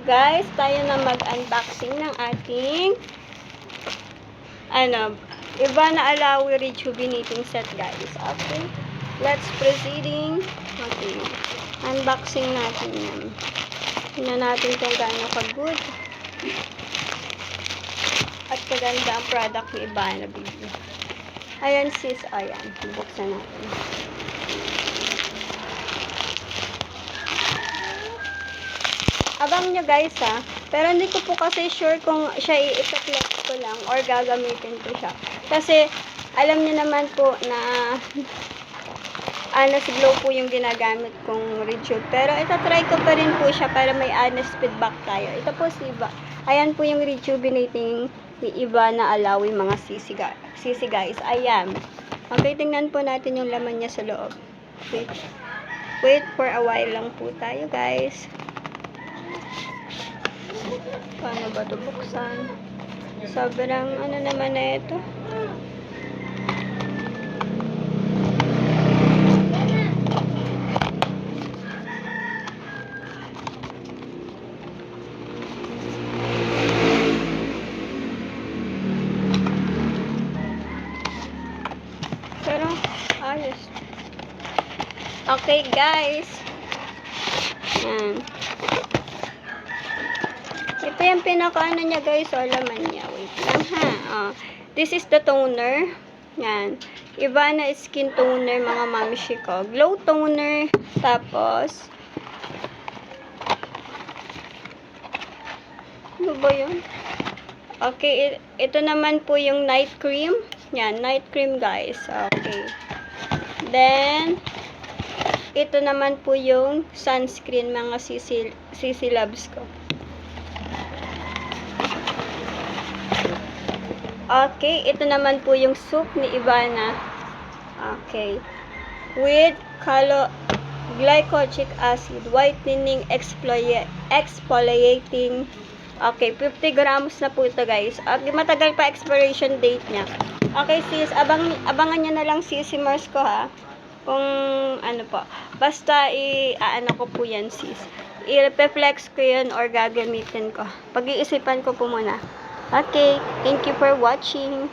Guys, tayo na mag-unboxing ng ating Ivana Alawi Rejuvenating Set, guys. Okay. Let's proceeding. Okay. Unboxing natin yan. Tingnan natin kung gaano ka-good at kaganda ang product ni Ivana, baby. Ayan, sis. Ayan. Buksan natin. Abang nyo, guys, ha. Pero hindi ko po kasi sure kung siya i-flex ko lang or gagamitin ko siya. Kasi, alam niyo naman po na honest glow po yung ginagamit kong Rejuve. Pero, try ko pa rin po siya para may honest feedback tayo. Ito po si Iba. Ayan po yung Rejuvenating ni Ivana Alawi, mga sisi, guys. Ayan. Okay, tingnan po natin yung laman niya sa loob. Wait for a while lang po tayo, guys. Paano ba ito buksan? Sobrang naman na ito. Pero ayos. Okay, guys. Yan. Ito yung pinaka niya, guys. O, laman niya. Wait lang, ha. This is the toner. Yan. Ivana Skin Toner, mga mamishi ko. Glow toner. Tapos, ano ba yun? Okay. Ito naman po yung night cream. Yan. Night cream, guys. Okay. Then, ito naman po yung sunscreen, mga sisi loves ko. Okay, ito naman po yung soup ni Ivana. Okay. With glycolic acid, whitening, exfoliating. Okay, 50 grams na po ito, guys. Okay, matagal pa expiration date niya. Okay, sis, abangan niyo na lang sisimers ko, ha. Kung po. Basta ko po yan, sis. I-reflex ko yun or gagamitin ko. Pag-iisipan ko po muna. Okay, thank you for watching.